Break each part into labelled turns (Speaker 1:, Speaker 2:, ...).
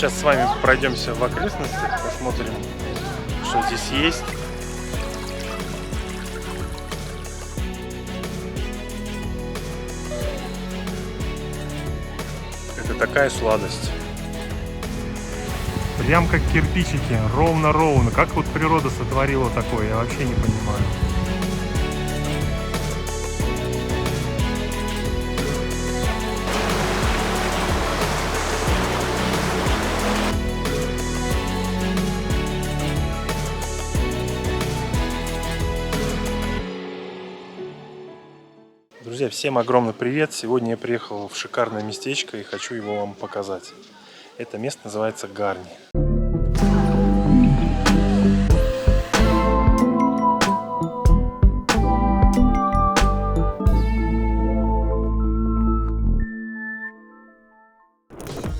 Speaker 1: Сейчас с вами пройдемся в окрестностях, посмотрим, что здесь есть. Это такая сладость.
Speaker 2: Прям как кирпичики, ровно-ровно. Как вот природа сотворила такое, я вообще не понимаю.
Speaker 1: Друзья, всем огромный привет! Сегодня я приехал в шикарное местечко и хочу его вам показать. Это место называется Гарни.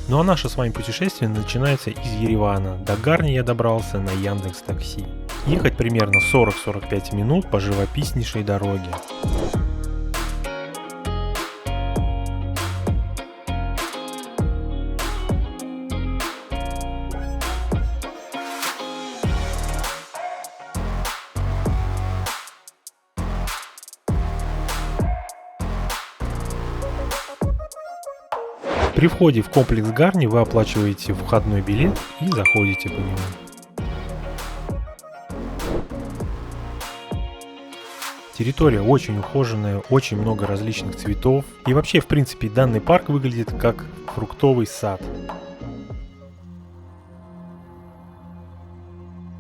Speaker 1: Ну а наше с вами путешествие начинается из Еревана. До Гарни я добрался на Яндекс.Такси. Ехать примерно 40-45 минут по живописнейшей дороге. При входе в комплекс Гарни вы оплачиваете входной билет и заходите по нему. Территория очень ухоженная, очень много различных цветов. И вообще, в принципе, данный парк выглядит как фруктовый сад.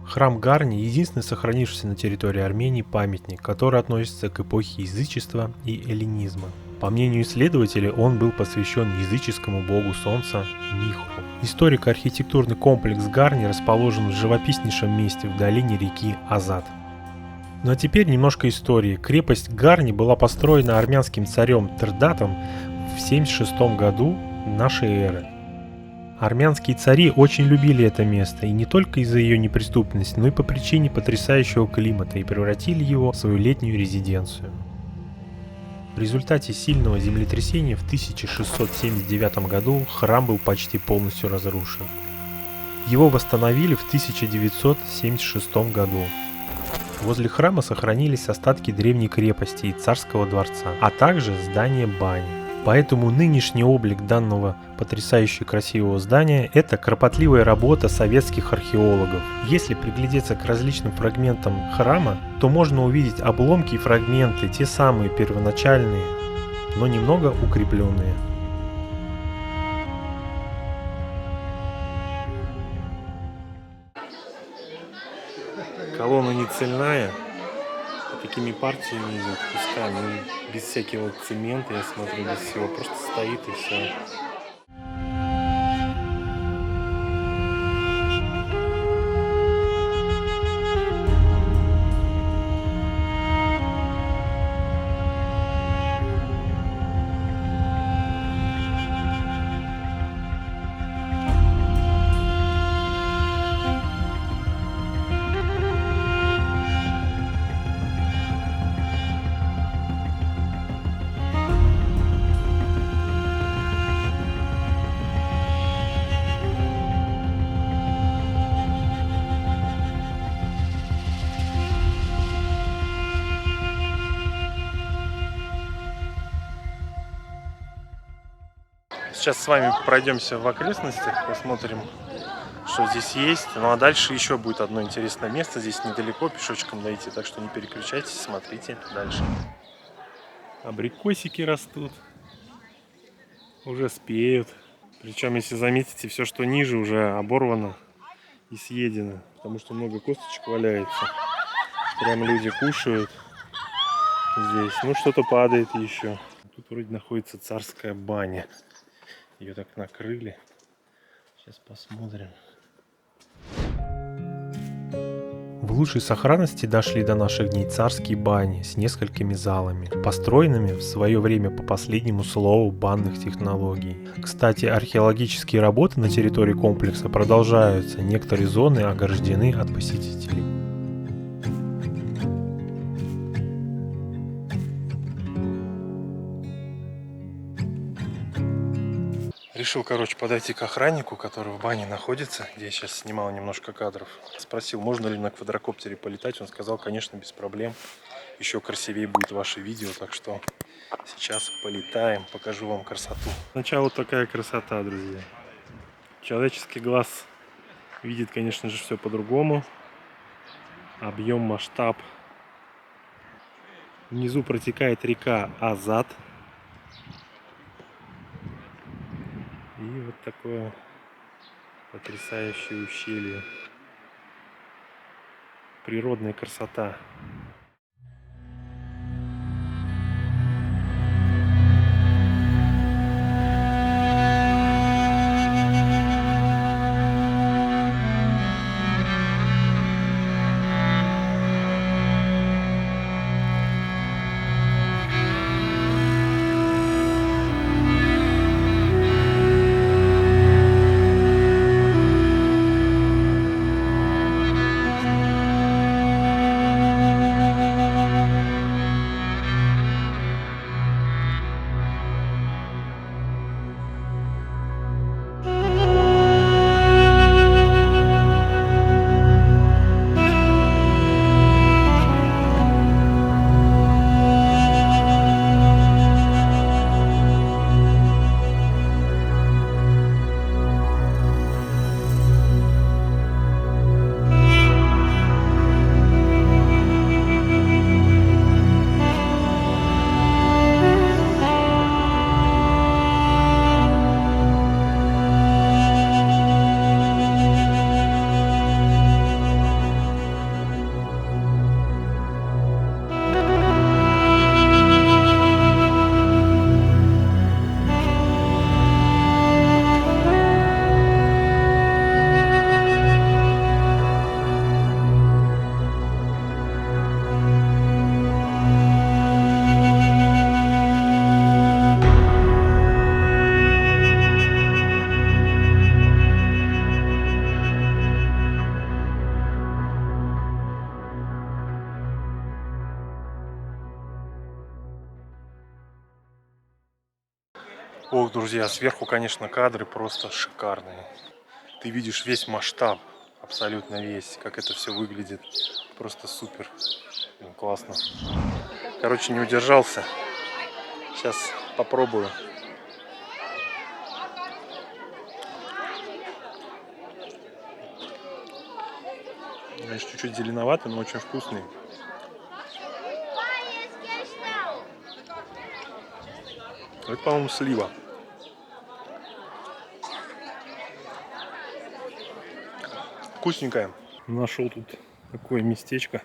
Speaker 1: Храм Гарни – единственный сохранившийся на территории Армении памятник, который относится к эпохе язычества и эллинизма. По мнению исследователей, он был посвящен языческому богу солнца Миху. Историко-архитектурный комплекс Гарни расположен в живописнейшем месте в долине реки Азат. Ну а теперь немножко истории. Крепость Гарни была построена армянским царем Трдатом в 76 году нашей эры. Армянские цари очень любили это место, и не только из-за ее неприступности, но и по причине потрясающего климата, и превратили его в свою летнюю резиденцию. В результате сильного землетрясения в 1679 году храм был почти полностью разрушен. Его восстановили в 1976 году. Возле храма сохранились остатки древней крепости и царского дворца, а также здание бани. Поэтому нынешний облик данного потрясающе красивого здания – это кропотливая работа советских археологов. Если приглядеться к различным фрагментам храма, то можно увидеть обломки и фрагменты, те самые первоначальные, но немного укрепленные. Колонна не цельная, такими партиями идет кусками, без всякого цемента, я смотрю, без всего, просто стоит и все. Сейчас с вами пройдемся в окрестностях, посмотрим, что здесь есть. Ну а дальше еще будет одно интересное место. Здесь недалеко, пешочком дойти, так что не переключайтесь, смотрите дальше. Абрикосики растут, уже спеют. Причем, если заметите, все, что ниже, уже оборвано и съедено, потому что много косточек валяется. Прям люди кушают здесь. Ну что-то падает еще. Тут вроде находится царская баня. Ее так накрыли. Сейчас посмотрим. В лучшей сохранности дошли до наших дней царские бани с несколькими залами, построенными в свое время по последнему слову банных технологий. Кстати, археологические работы на территории комплекса продолжаются. Некоторые зоны ограждены от посетителей. Решил, короче, подойти к охраннику, который в бане находится, где я сейчас снимал немножко кадров. Спросил, можно ли на квадрокоптере полетать. Он сказал, конечно, без проблем. Еще красивее будет ваше видео, так что сейчас полетаем, покажу вам красоту. Сначала вот такая красота, друзья. Человеческий глаз видит, конечно же, все по-другому. Объем, масштаб. Внизу протекает река Азат. И вот такое потрясающее ущелье. Природная красота. Ох, друзья, сверху, конечно, кадры просто шикарные. Ты видишь весь масштаб, абсолютно весь, как это все выглядит. Просто супер. Классно. Короче, не удержался. Сейчас попробую. Значит, чуть-чуть зеленоватый, но очень вкусный. Это, по-моему, слива. Вкусненькая. Нашел тут такое местечко.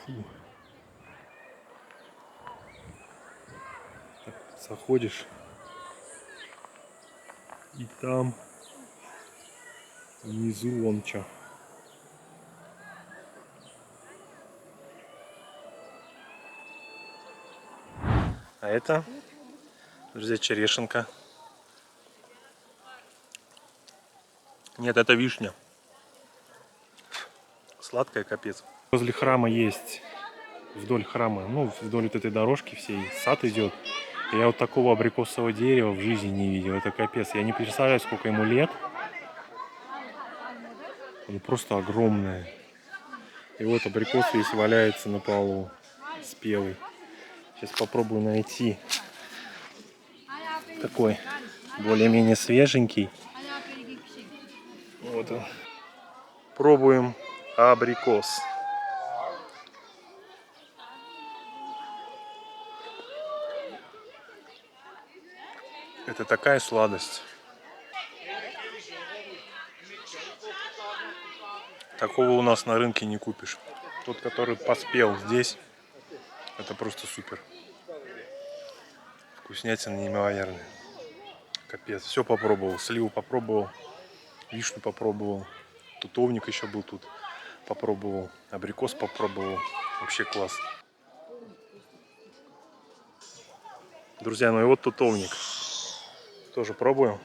Speaker 1: Фу. Так, заходишь. И там внизу вон что. А это, друзья, черешенка. Нет, это вишня. Сладкая капец. Возле храма есть, вдоль храма, ну, вдоль вот этой дорожки всей сад идет. Я вот такого абрикосового дерева в жизни не видел. Это капец. Я не представляю, сколько ему лет. Он просто огромное. И вот абрикос весь валяется на полу. Спелый. Сейчас попробую найти такой более-менее свеженький. Вот он. Пробуем абрикос. Это такая сладость. Такого у нас на рынке не купишь. Тот, который поспел здесь, это просто супер. Вкуснятина неимоверная. Капец. Все попробовал. Сливу попробовал. Вишню попробовал. Тутовник еще был тут. Попробовал. Абрикос попробовал. Вообще класс. Друзья, ну и вот тутовник. Тоже пробуем.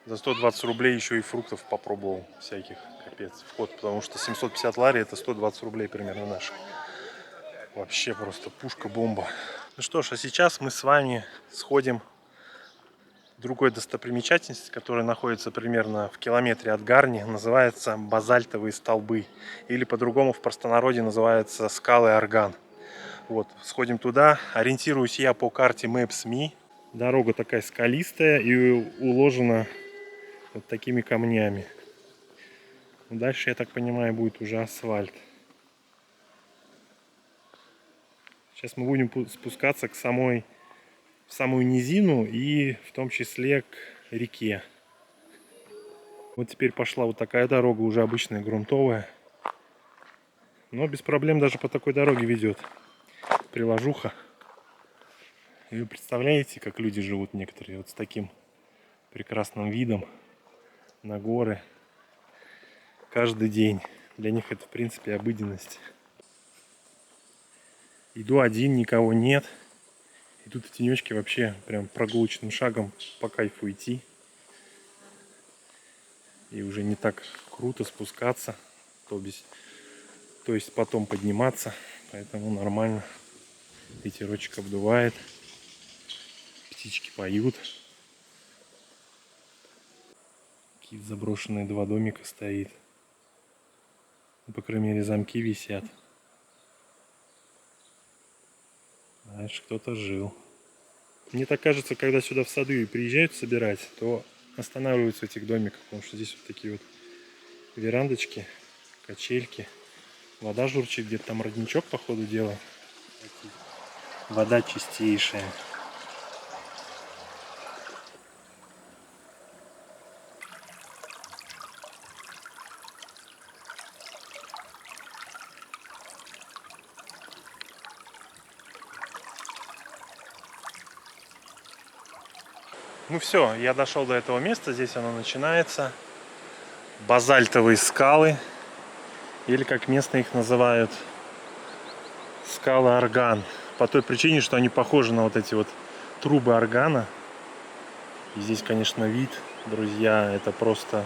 Speaker 1: За 120 рублей еще и фруктов попробовал всяких. капец, вход, потому что 750 лари это 120 рублей примерно наших. Вообще просто пушка-бомба. Ну что ж, а сейчас мы с вами сходим в другой достопримечательности, которая находится примерно в километре от Гарни. Называется базальтовые столбы. Или по-другому в простонародье называется скалы Арган. Вот, сходим туда. Ориентируюсь я по карте Maps.me. Дорога такая скалистая и уложена вот такими камнями. Дальше, я так понимаю, будет уже асфальт. Сейчас мы будем спускаться в самую низину и в том числе к реке. Вот теперь пошла вот такая дорога, уже обычная грунтовая. Но без проблем даже по такой дороге ведет приложуха. И вы представляете, как люди живут некоторые вот с таким прекрасным видом на горы каждый день. Для них это в принципе обыденность. Иду один, никого нет. И тут в тенечке вообще прям прогулочным шагом по кайфу идти. И уже не так круто спускаться, то есть потом подниматься. Поэтому нормально. Ветерочек обдувает. Птички поют. Какие-то заброшенные 2 домика стоит. Ну, по крайней мере, замки висят. Дальше кто-то жил. Мне так кажется, когда сюда в сады приезжают собирать, то останавливаются в этих домиках, потому что здесь вот такие вот верандочки, качельки. Вода журчит, где-то там родничок, по ходу дела. Вода чистейшая. Ну все, я дошел до этого места, здесь оно начинается. Базальтовые скалы, или как местные их называют, скалы Арган. По той причине, что они похожи на вот эти вот трубы органа. И здесь, конечно, вид, друзья, это просто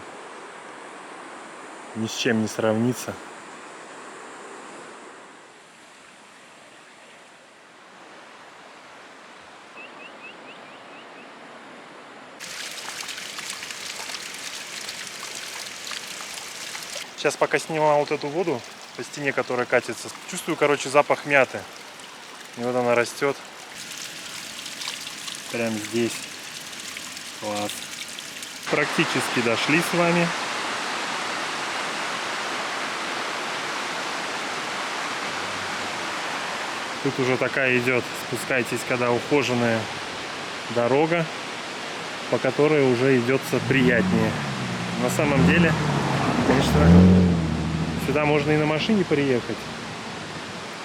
Speaker 1: ни с чем не сравнится. Сейчас пока снимал вот эту воду по стене, которая катится, чувствую, короче, запах мяты. И вот она растет. Прям здесь. Класс. Практически дошли с вами. Тут уже такая идет, спускайтесь, когда ухоженная дорога, по которой уже идется приятнее. На самом деле, конечно, сюда можно и на машине приехать.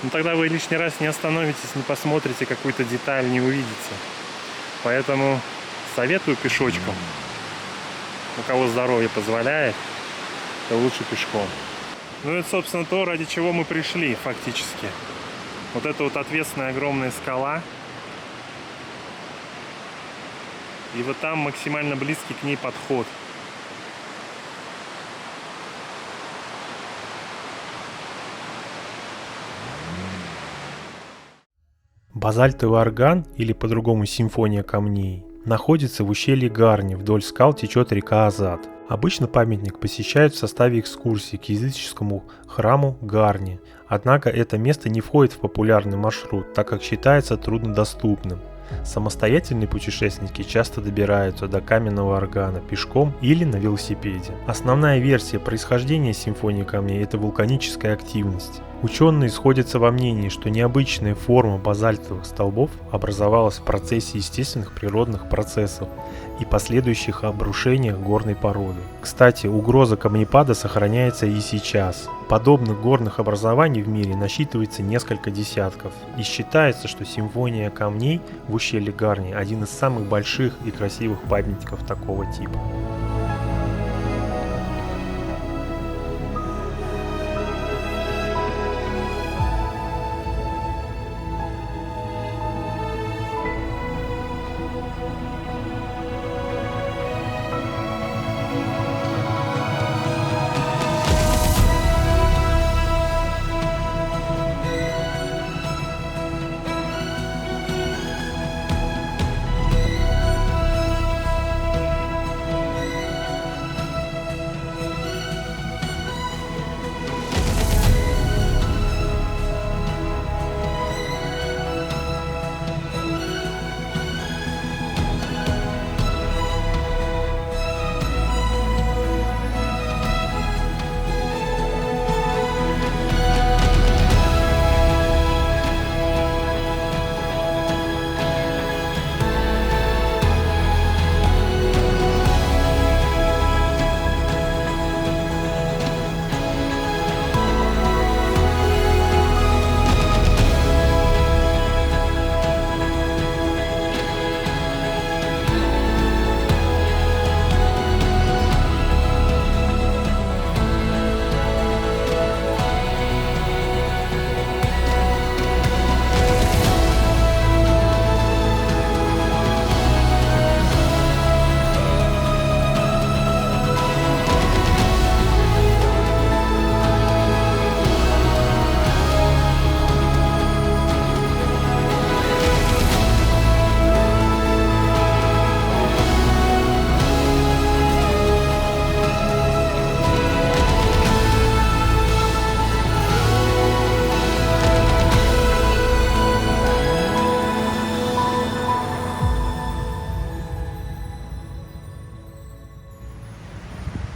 Speaker 1: Но тогда вы лишний раз не остановитесь, не посмотрите какую-то деталь, не увидите. Поэтому советую пешочком. У кого здоровье позволяет, то лучше пешком. Ну это, собственно, то, ради чего мы пришли, фактически. Вот это вот отвесная огромная скала. И вот там максимально близкий к ней подход. Базальтовый орган, или по-другому симфония камней, находится в ущелье Гарни, вдоль скал течет река Азат. Обычно памятник посещают в составе экскурсии к языческому храму Гарни, однако это место не входит в популярный маршрут, так как считается труднодоступным. Самостоятельные путешественники часто добираются до каменного органа пешком или на велосипеде. Основная версия происхождения симфонии камней – это вулканическая активность. Ученые сходятся во мнении, что необычная форма базальтовых столбов образовалась в процессе естественных природных процессов и последующих обрушениях горной породы. Кстати, угроза камнепада сохраняется и сейчас. Подобных горных образований в мире насчитывается несколько десятков, и считается, что симфония камней в ущелье Гарни – один из самых больших и красивых памятников такого типа.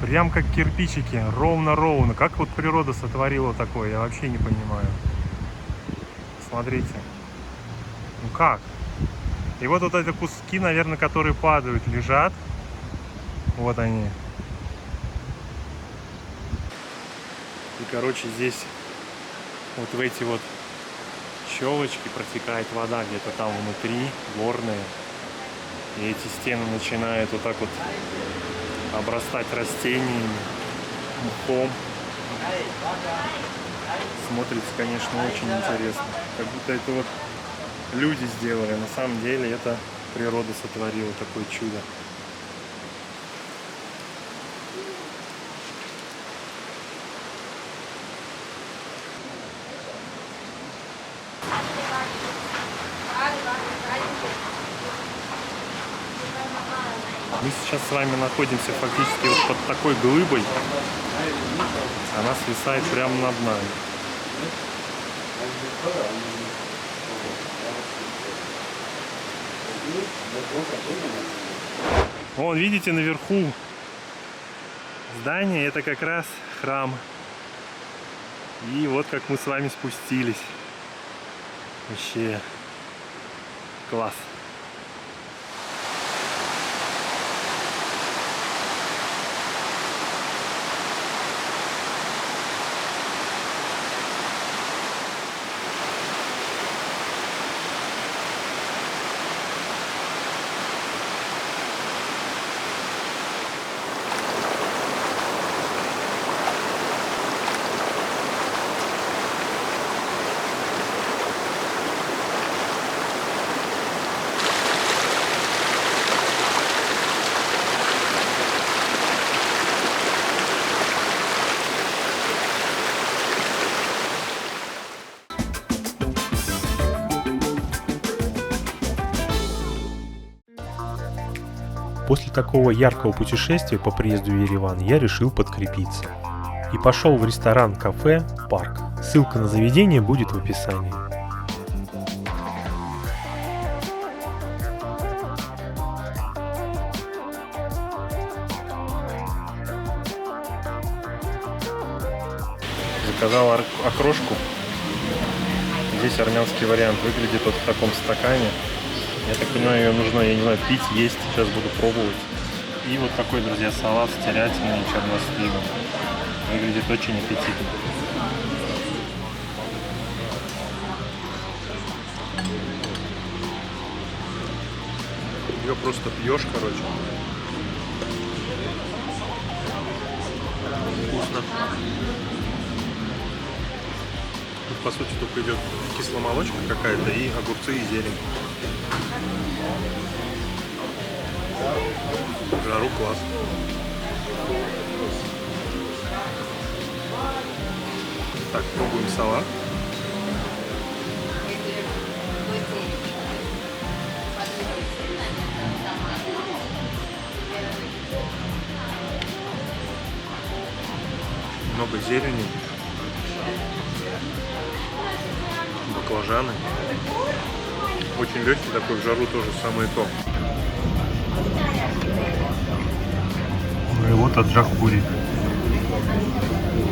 Speaker 2: Прям как кирпичики, ровно-ровно. Как вот природа сотворила такое, я вообще не понимаю. Смотрите. Ну как? И вот эти куски, наверное, которые падают, лежат. Вот они. И, короче, здесь вот в эти вот щелочки протекает вода где-то там внутри, горные. И эти стены начинают вот так вот обрастать растениями, мхом. Смотрится, конечно, очень интересно. Как будто это вот люди сделали. На самом деле это природа сотворила такое чудо. Мы сейчас с вами находимся фактически вот под такой глыбой. Она свисает прямо над нами. Вон, видите, наверху здание, это как раз храм. И вот как мы с вами спустились. Вообще класс.
Speaker 1: После такого яркого путешествия по приезду в Ереван я решил подкрепиться. И пошел в ресторан-кафе «Парк». Ссылка на заведение будет в описании.
Speaker 2: Заказал окрошку. Здесь армянский вариант. Выглядит вот в таком стакане. Я так понимаю, ее нужно, я не знаю, пить, есть. Сейчас буду пробовать. И вот такой, друзья, салат с телятиной и черносливом. Выглядит очень аппетитно. Ее просто пьешь, короче. Вкусно. Тут, по сути, только идет кисломолочка какая-то и огурцы и зелень. Жару класс. Так, пробуем салат. Много зелени. Баклажаны. Очень легкий такой, в жару тоже самое то. Ну и вот аджахури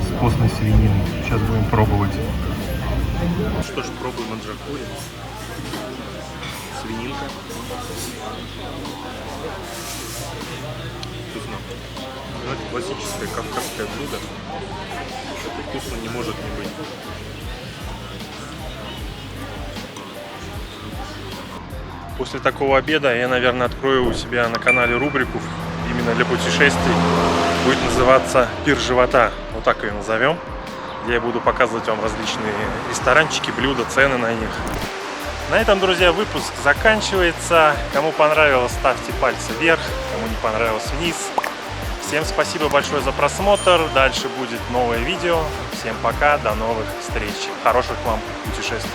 Speaker 2: с постной свининой. Сейчас будем пробовать. Что ж, пробуем аджахури. Свининка. Вкусно. Ну, это классическое кавказское блюдо. Это вкусно не может не быть. После такого обеда я, наверное, открою у себя на канале рубрику именно для путешествий. Будет называться «Пир живота». Вот так ее назовем. Где я буду показывать вам различные ресторанчики, блюда, цены на них. На этом, друзья, выпуск заканчивается. Кому понравилось, ставьте пальцы вверх. Кому не понравилось, вниз. Всем спасибо большое за просмотр. Дальше будет новое видео. Всем пока, до новых встреч. Хороших вам путешествий.